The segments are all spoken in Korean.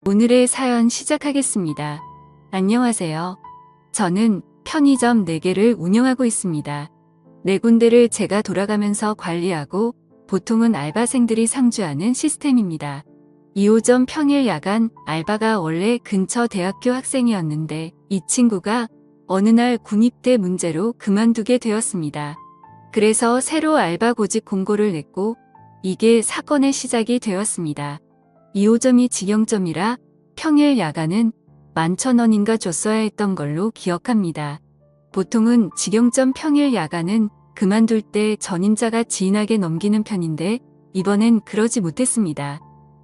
오늘의 사연 시작하겠습니다. 안녕하세요. 저는 편의점 4개를 운영하고 있습니다. 4군데를 제가 돌아가면서 관리하고 보통은 알바생들이 상주하는 시스템입니다. 2호점 평일 야간 알바가 원래 근처 대학교 학생이었는데 이 친구가 어느 날 군입대 문제로 그만두게 되었습니다. 그래서 새로 알바 고직 공고를 냈고 이게 사건의 시작이 되었습니다. 2호점이 직영점이라 평일 야간은 11,000원인가 줬어야 했던 걸로 기억합니다. 보통은 직영점 평일 야간은 그만둘 때 전임자가 지인에게 넘기는 편인데 이번엔 그러지 못했습니다.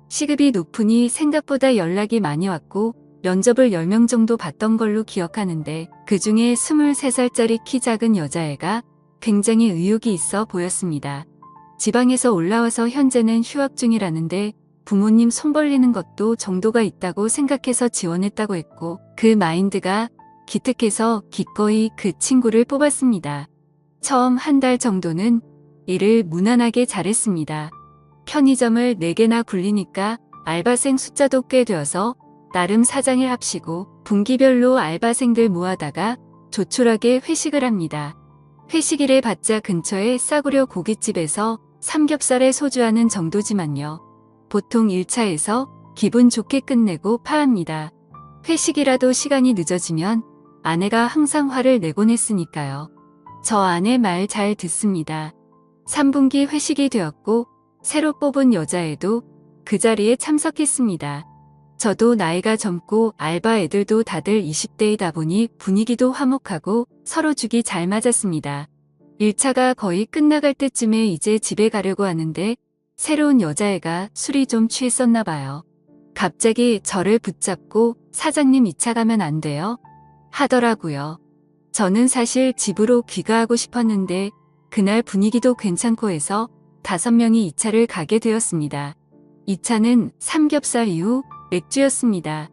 시급이 높으니 생각보다 연락이 많이 왔고 면접을 10명 정도 봤던 걸로 기억하는데 그중에 23살짜리 키 작은 여자애가 굉장히 의욕이 있어 보였습니다. 지방에서 올라와서 현재는 휴학 중이라는데 부모님 손 벌리는 것도 정도가 있다고 생각해서 지원했다고 했고 그 마인드가 기특해서 기꺼이 그 친구를 뽑았습니다. 처음 한 달 정도는 일을 무난하게 잘했습니다. 편의점을 4개나 굴리니까 알바생 숫자도 꽤 되어서 나름 사장을 합시고 분기별로 알바생들 모아다가 조촐하게 회식을 합니다. 회식일에 받자 근처에 싸구려 고깃집에서 삼겹살에 소주하는 정도지만요. 보통 1차에서 기분 좋게 끝내고 파합니다. 회식이라도 시간이 늦어지면 아내가 항상 화를 내곤 했으니까요. 저 아내 말 잘 듣습니다. 3분기 회식이 되었고 새로 뽑은 여자애도 그 자리에 참석했습니다. 저도 나이가 젊고 알바 애들도 다들 20대이다 보니 분위기도 화목하고 서로 죽이 잘 맞았습니다. 1차가 거의 끝나갈 때쯤에 이제 집에 가려고 하는데 새로운 여자애가 술이 좀 취했었나 봐요. 갑자기 저를 붙잡고 사장님 2차 가면 안 돼요? 하더라고요. 저는 사실 집으로 귀가하고 싶었는데 그날 분위기도 괜찮고 해서 5명이 2차를 가게 되었습니다. 2차는 삼겹살 이후 맥주였습니다.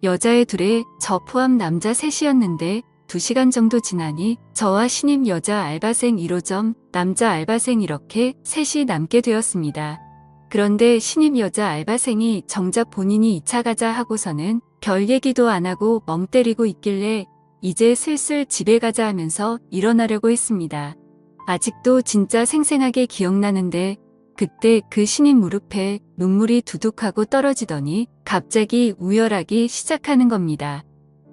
여자애 2에 저 포함 남자 3이었는데 2시간 정도 지나니 저와 신입 여자 알바생 1호점, 남자 알바생 이렇게 3이 남게 되었습니다. 그런데 신입 여자 알바생이 정작 본인이 2차 가자 하고서는 별 얘기도 안 하고 멍 때리고 있길래 이제 슬슬 집에 가자 하면서 일어나려고 했습니다. 아직도 진짜 생생하게 기억나는데 그때 그 신입 무릎에 눈물이 두둑하고 떨어지더니 갑자기 우열하기 시작하는 겁니다.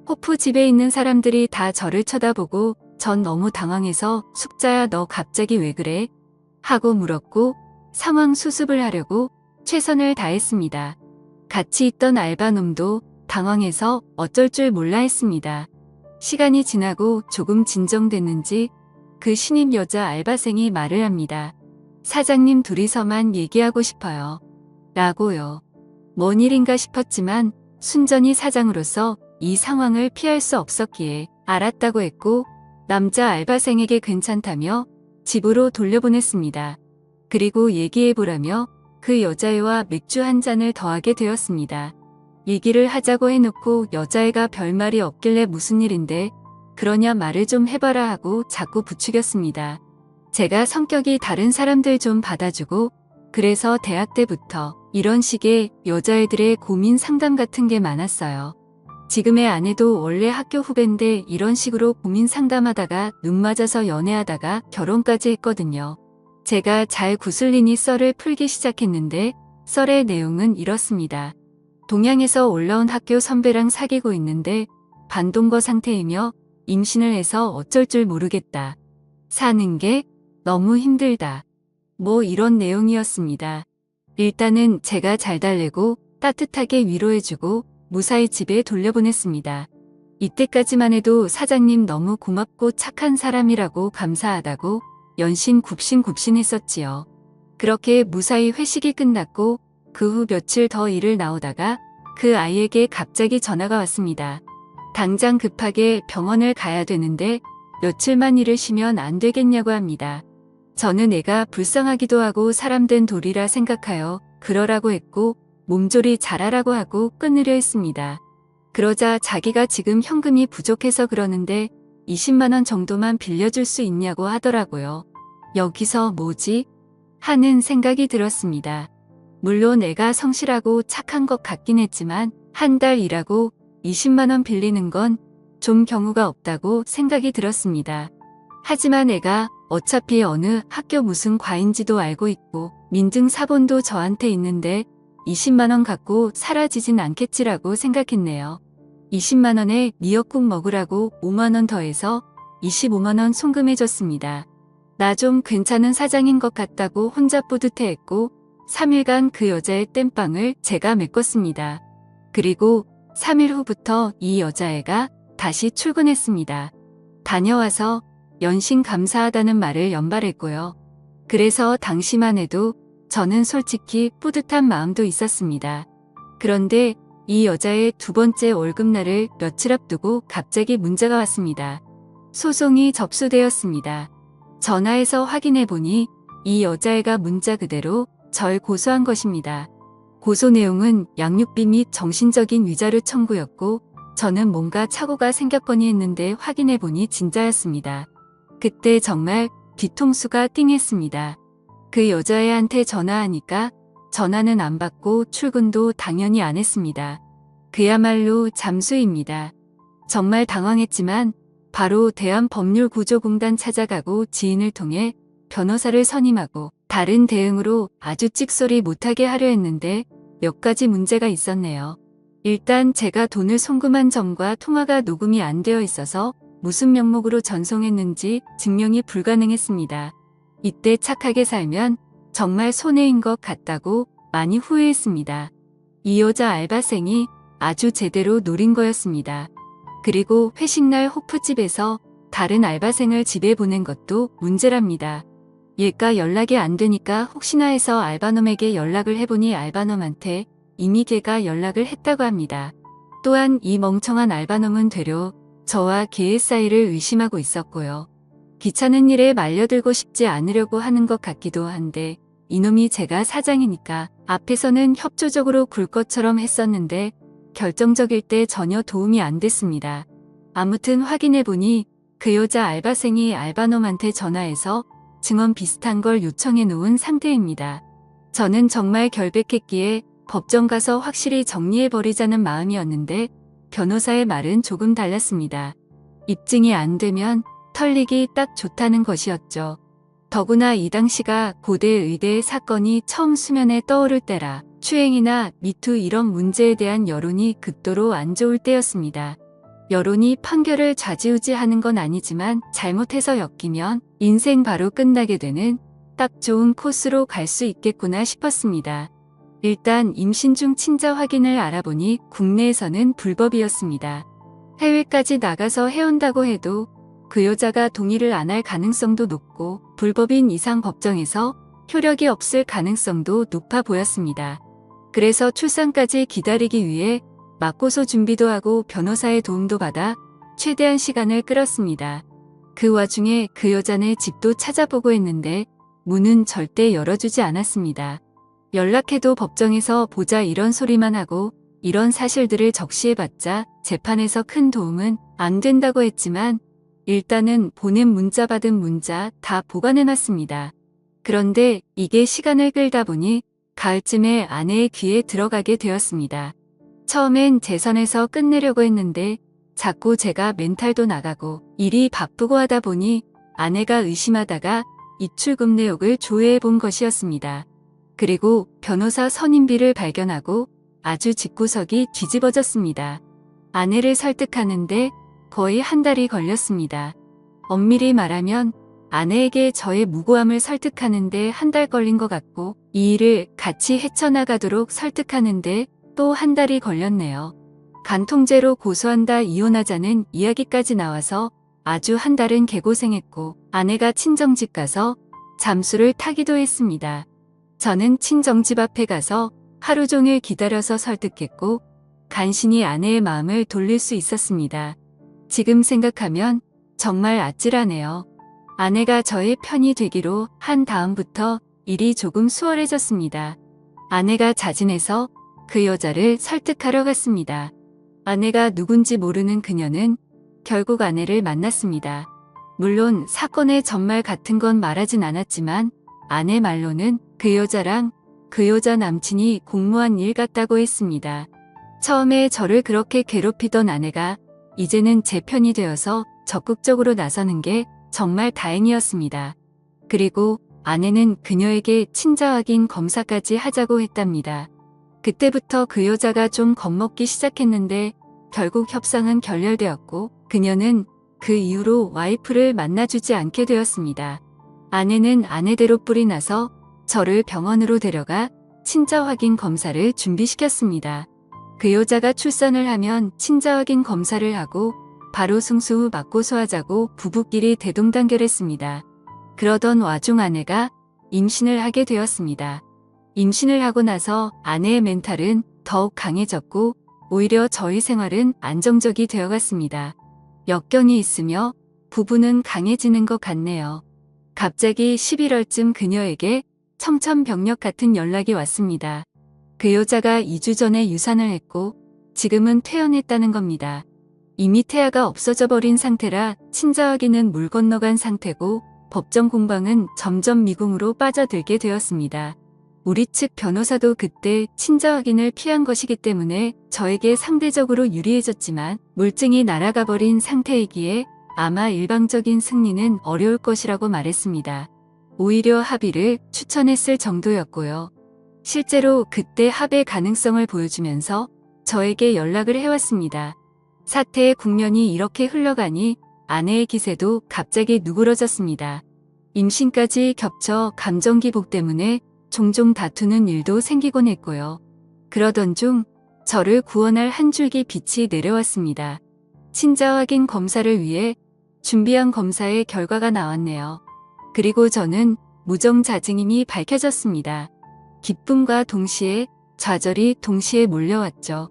호프 집에 있는 사람들이 다 저를 쳐다보고 전 너무 당황해서 숙자야 너 갑자기 왜 그래? 하고 물었고 상황 수습을 하려고 최선을 다했습니다. 같이 있던 알바놈도 당황해서 어쩔 줄 몰라 했습니다. 시간이 지나고 조금 진정됐는지 그 신입 여자 알바생이 말을 합니다. 사장님 둘이서만 얘기하고 싶어요. 라고요. 뭔 일인가 싶었지만 순전히 사장으로서 이 상황을 피할 수 없었기에 알았다고 했고 남자 알바생에게 괜찮다며 집으로 돌려보냈습니다. 그리고 얘기해보라며 그 여자애와 맥주 한 잔을 더하게 되었습니다. 얘기를 하자고 해놓고 여자애가 별말이 없길래 무슨 일인데 그러냐 말을 좀 해봐라 하고 자꾸 부추겼습니다. 제가 성격이 다른 사람들 좀 받아주고 그래서 대학 때부터 이런 식의 여자애들의 고민 상담 같은 게 많았어요. 지금의 아내도 원래 학교 후배인데 이런 식으로 고민 상담하다가 눈 맞아서 연애하다가 결혼까지 했거든요. 제가 잘 구슬리니 썰을 풀기 시작했는데 썰의 내용은 이렇습니다. 동양에서 올라온 학교 선배랑 사귀고 있는데 반동거 상태이며 임신을 해서 어쩔 줄 모르겠다. 사는 게 너무 힘들다. 뭐 이런 내용이었습니다. 일단은 제가 잘 달래고 따뜻하게 위로해주고 무사히 집에 돌려보냈습니다. 이때까지만 해도 사장님 너무 고맙고 착한 사람이라고 감사하다고 연신 굽신굽신했었지요. 그렇게 무사히 회식이 끝났고 그 후 며칠 더 일을 나오다가 그 아이에게 갑자기 전화가 왔습니다. 당장 급하게 병원을 가야 되는데 며칠만 일을 쉬면 안 되겠냐고 합니다. 저는 애가 불쌍하기도 하고 사람된 도리라 생각하여 그러라고 했고 몸조리 잘하라고 하고 끊으려 했습니다. 그러자 자기가 지금 현금이 부족해서 그러는데 20만 원 정도만 빌려줄 수 있냐고 하더라고요. 여기서 뭐지? 하는 생각이 들었습니다. 물론 애가 성실하고 착한 것 같긴 했지만 한 달 일하고 20만 원 빌리는 건 좀 경우가 없다고 생각이 들었습니다. 하지만 애가 어차피 어느 학교 무슨 과인지도 알고 있고 민증 사본도 저한테 있는데 20만 원 갖고 사라지진 않겠지라고 생각했네요. 20만 원에 미역국 먹으라고 5만 원 더해서 25만 원 송금해줬습니다. 나 좀 괜찮은 사장인 것 같다고 혼자 뿌듯해했고 3일간 그 여자의 땜빵을 제가 메꿨습니다. 그리고 3일 후부터 이 여자애가 다시 출근했습니다. 다녀와서 연신 감사하다는 말을 연발했고요. 그래서 당시만 해도 저는 솔직히 뿌듯한 마음도 있었습니다. 그런데 이 여자의 두 번째 월급날을 며칠 앞두고 갑자기 문제가 왔습니다. 소송이 접수되었습니다. 전화해서 확인해 보니 이 여자애가 문자 그대로 절 고소한 것입니다. 고소 내용은 양육비 및 정신적인 위자료 청구였고 저는 뭔가 착오가 생겼거니 했는데 확인해 보니 진짜였습니다. 그때 정말 뒤통수가 띵했습니다. 그 여자애한테 전화하니까 전화는 안 받고 출근도 당연히 안 했습니다. 그야말로 잠수입니다. 정말 당황했지만 바로 대한법률구조공단 찾아가고 지인을 통해 변호사를 선임하고 다른 대응으로 아주 찍소리 못하게 하려 했는데 몇 가지 문제가 있었네요. 일단 제가 돈을 송금한 점과 통화가 녹음이 안 되어 있어서 무슨 명목으로 전송했는지 증명이 불가능했습니다. 이때 착하게 살면 정말 손해인 것 같다고 많이 후회했습니다. 이 여자 알바생이 아주 제대로 노린 거였습니다. 그리고 회식날 호프집에서 다른 알바생을 집에 보낸 것도 문제랍니다. 얘가 연락이 안 되니까 혹시나 해서 알바놈에게 연락을 해보니 알바놈한테 이미 걔가 연락을 했다고 합니다. 또한 이 멍청한 알바놈은 되려 저와 걔의 사이를 의심하고 있었고요. 귀찮은 일에 말려들고 싶지 않으려고 하는 것 같기도 한데 이놈이 제가 사장이니까 앞에서는 협조적으로 굴 것처럼 했었는데 결정적일 때 전혀 도움이 안 됐습니다. 아무튼 확인해보니 그 여자 알바생이 알바놈한테 전화해서 증언 비슷한 걸 요청해 놓은 상태입니다. 저는 정말 결백했기에 법정 가서 확실히 정리해버리자는 마음이었는데 변호사의 말은 조금 달랐습니다. 입증이 안 되면 털리기 딱 좋다는 것이었죠. 더구나 이 당시가 고대 의대 사건이 처음 수면에 떠오를 때라 추행이나 미투 이런 문제에 대한 여론이 극도로 안 좋을 때였습니다. 여론이 판결을 좌지우지하는 건 아니지만 잘못해서 엮이면 인생 바로 끝나게 되는 딱 좋은 코스로 갈 수 있겠구나 싶었습니다. 일단 임신 중 친자 확인을 알아보니 국내에서는 불법이었습니다. 해외까지 나가서 해온다고 해도 그 여자가 동의를 안 할 가능성도 높고 불법인 이상 법정에서 효력이 없을 가능성도 높아 보였습니다. 그래서 출산까지 기다리기 위해 맞고소 준비도 하고 변호사의 도움도 받아 최대한 시간을 끌었습니다. 그 와중에 그 여자네 집도 찾아보고 했는데 문은 절대 열어주지 않았습니다. 연락해도 법정에서 보자 이런 소리만 하고 이런 사실들을 적시해봤자 재판에서 큰 도움은 안 된다고 했지만 일단은 보낸 문자 받은 문자 다 보관해놨습니다. 그런데 이게 시간을 끌다 보니 가을쯤에 아내의 귀에 들어가게 되었습니다. 처음엔 제 선에서 끝내려고 했는데 자꾸 제가 멘탈도 나가고 일이 바쁘고 하다 보니 아내가 의심하다가 입출금 내역을 조회해 본 것이었습니다. 그리고 변호사 선임비를 발견하고 아주 집구석이 뒤집어졌습니다. 아내를 설득하는데 거의 한 달이 걸렸습니다. 엄밀히 말하면 아내에게 저의 무고함을 설득하는데 한 달 걸린 것 같고 이 일을 같이 헤쳐나가도록 설득하는데 또 한 달이 걸렸네요. 간통죄로 고소한다 이혼하자는 이야기까지 나와서 아주 한 달은 개고생했고 아내가 친정집 가서 잠수를 타기도 했습니다. 저는 친정집 앞에 가서 하루 종일 기다려서 설득했고 간신히 아내의 마음을 돌릴 수 있었습니다. 지금 생각하면 정말 아찔하네요. 아내가 저의 편이 되기로 한 다음부터 일이 조금 수월해졌습니다. 아내가 자진해서 그 여자를 설득하러 갔습니다. 아내가 누군지 모르는 그녀는 결국 아내를 만났습니다. 물론 사건의 전말 같은 건 말하진 않았지만 아내 말로는 그 여자랑 그 여자 남친이 공모한 일 같다고 했습니다. 처음에 저를 그렇게 괴롭히던 아내가 이제는 제 편이 되어서 적극적으로 나서는 게 정말 다행이었습니다. 그리고 아내는 그녀에게 친자 확인 검사까지 하자고 했답니다. 그때부터 그 여자가 좀 겁먹기 시작했는데 결국 협상은 결렬되었고 그녀는 그 이후로 와이프를 만나주지 않게 되었습니다. 아내는 아내대로 뿔이 나서 저를 병원으로 데려가 친자 확인 검사를 준비시켰습니다. 그 여자가 출산을 하면 친자 확인 검사를 하고 바로 승수 후 맞고소하자고 부부끼리 대동단결했습니다. 그러던 와중 아내가 임신을 하게 되었습니다. 임신을 하고 나서 아내의 멘탈은 더욱 강해졌고 오히려 저희 생활은 안정적이 되어갔습니다. 역경이 있으며 부부는 강해지는 것 같네요. 갑자기 11월쯤 그녀에게 청천벽력 같은 연락이 왔습니다. 그 여자가 2주 전에 유산을 했고 지금은 퇴원했다는 겁니다. 이미 태아가 없어져 버린 상태라 친자 확인은 물 건너간 상태고 법정 공방은 점점 미궁으로 빠져들게 되었습니다. 우리 측 변호사도 그때 친자 확인을 피한 것이기 때문에 저에게 상대적으로 유리해졌지만 물증이 날아가 버린 상태이기에 아마 일방적인 승리는 어려울 것이라고 말했습니다. 오히려 합의를 추천했을 정도였고요. 실제로 그때 합의 가능성을 보여주면서 저에게 연락을 해왔습니다. 사태의 국면이 이렇게 흘러가니 아내의 기세도 갑자기 누그러졌습니다. 임신까지 겹쳐 감정기복 때문에 종종 다투는 일도 생기곤 했고요. 그러던 중 저를 구원할 한 줄기 빛이 내려왔습니다. 친자 확인 검사를 위해 준비한 검사의 결과가 나왔네요. 그리고 저는 무정자증임이 밝혀졌습니다. 기쁨과 동시에 좌절이 동시에 몰려왔죠.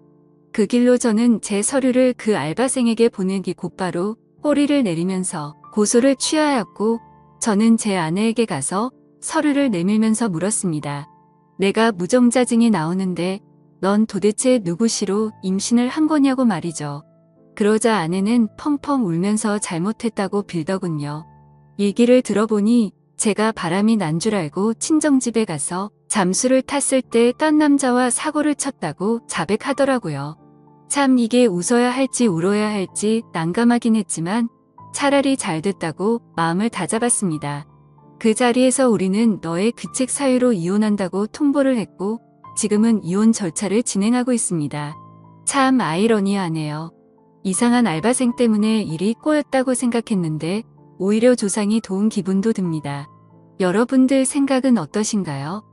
그 길로 저는 제 서류를 그 알바생에게 보내기 곧바로 꼬리를 내리면서 고소를 취하였고 저는 제 아내에게 가서 서류를 내밀면서 물었습니다. 내가 무정자증이 나오는데 넌 도대체 누구시로 임신을 한 거냐고 말이죠. 그러자 아내는 펑펑 울면서 잘못했다고 빌더군요. 얘기를 들어보니 제가 바람이 난 줄 알고 친정집에 가서 잠수를 탔을 때 딴 남자와 사고를 쳤다고 자백하더라고요. 참 이게 웃어야 할지 울어야 할지 난감하긴 했지만 차라리 잘 됐다고 마음을 다잡았습니다. 그 자리에서 우리는 너의 규칙 사유로 이혼한다고 통보를 했고 지금은 이혼 절차를 진행하고 있습니다. 참 아이러니하네요. 이상한 알바생 때문에 일이 꼬였다고 생각했는데 오히려 조상이 도운 기분도 듭니다. 여러분들 생각은 어떠신가요?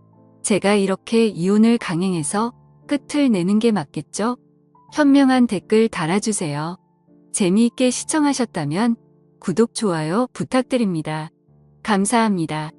제가 이렇게 이혼을 강행해서 끝을 내는 게 맞겠죠? 현명한 댓글 달아주세요. 재미있게 시청하셨다면 구독, 좋아요 부탁드립니다. 감사합니다.